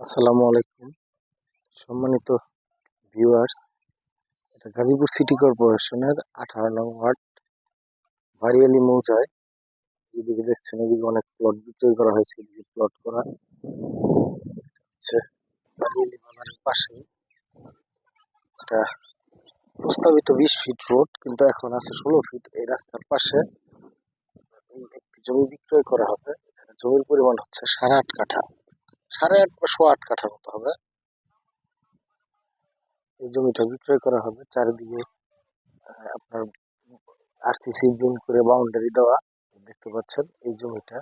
আসসালামু আলাইকুম সম্মানিত ভিউয়ার্স। এটা গাজীপুর সিটি কর্পোরেশনের 18 নং ওয়ার্ড ভারিয়ালি মৌজায়। এদিকে দেখছেন, এদিকে অনেক প্লট বিক্রয় করা হয়েছে। এদিকে প্লট করা হচ্ছে ভারিয়ালি বাজারের পাশে। এটা প্রস্তাবিত 20 ফিট রোড, কিন্তু এখন আছে 16 ফিট। এই রাস্তার পাশে একটি জমি বিক্রয় করা হবে। এখানে জমির পরিমাণ হচ্ছে 8.5 কাঠা, 8.5 বা 8.25 কাঠার মতো হবে। এই জমিটা বিক্রয় করা হবে। চারিদিকে আপনার আরসিসি বিম করে বাউন্ডারি দেওয়া দেখতে পাচ্ছেন। এই জমিটা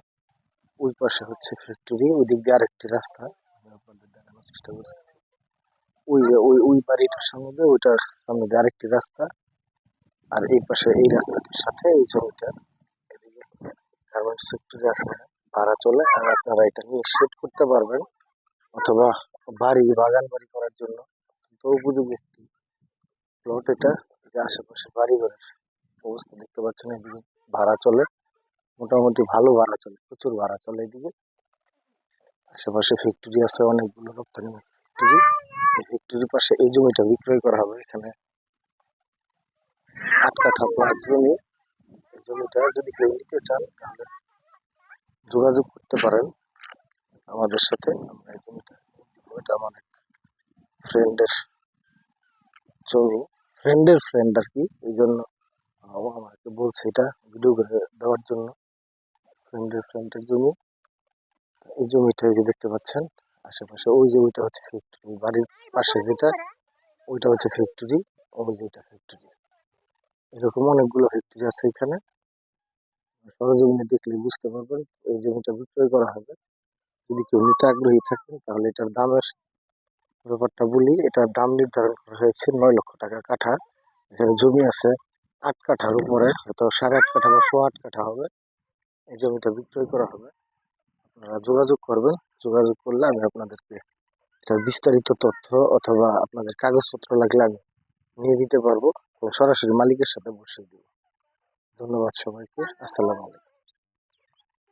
ওই পাশে হচ্ছে ফ্যাক্টরি, ওই দিক দিয়ে আরেকটি রাস্তা আমি আপনাদের দেখানোর চেষ্টা করছি। ওই যে ওই বাড়িটার সামনে দিয়ে, ওইটার সামনে দিয়ে আরেকটি রাস্তা, আর এই পাশে এই রাস্তাটির সাথে এই জমিটা। এদিকে গার্মেন্টস ফ্যাক্টরি আছে, ভাড়া চলে, আর আপনারা এটা নিয়ে শেড করতে পারবেন, অথবা বাগান বাড়ি করার জন্য অত্যন্ত উপযোগী একটি প্লট এটা। যে আশেপাশে বাড়ি ঘরের অবস্থা দেখতে পাচ্ছেন। এদিকে ভাড়া চলে, মোটামুটি ভালো ভাড়া চলে, প্রচুর ভাড়া চলে। এদিকে আশেপাশে ফ্যাক্টরি আছে, অনেকগুলো রপ্তানি ফ্যাক্টরি। এই ফ্যাক্টরির পাশে এই জমিটা বিক্রয় করা হবে। এখানে 8 কাঠা প্লাস জমি। এই জমিটা যদি কেউ নিতে চান তাহলে যোগাযোগ করতে পারেন আমাদের সাথে। আমরা এই জমিটা, এটা আমার এক ফ্রেন্ডের জমি, ফ্রেন্ডের ফ্রেন্ড আর কি, এই জন্য আমাকে বলছে এটা ভিডিও করে দেওয়ার জন্য। ফ্রেন্ডের জমি। এই জমিটা এই যে দেখতে পাচ্ছেন আশেপাশে, ওই জমিটা হচ্ছে ফ্যাক্টরি, বাড়ির পাশে যেটা ওইটা হচ্ছে ফ্যাক্টরি, ওই যেটা ফ্যাক্টরি। এরকম অনেকগুলো ফ্যাক্টরি আছে এখানে, সরজমিনে দেখলে বুঝতে পারবেন। এই জমিটা বিক্রয় করা হবে। যদি কেউ নিতে আগ্রহী থাকেন তাহলে এটার দামের ব্যাপারটা বলি। এটার দাম নির্ধারণ করা হয়েছে 9 লক্ষ টাকা কাঠা। এখানে জমি আছে 8 কাঠার উপরে, হয়তো 8.5 কাঠা বা 8.25 কাঠা হবে। এই জমিটা বিক্রয় করা হবে। আপনারা যোগাযোগ করবেন, যোগাযোগ করলে আমি আপনাদেরকে এটার বিস্তারিত তথ্য অথবা আপনাদের কাগজপত্র লাগলে আমি নিয়ে দিতে পারবো, সরাসরি মালিকের সাথে বসে দিব। ধন্যবাদ সবাইকে। আসসালামু আলাইকুম।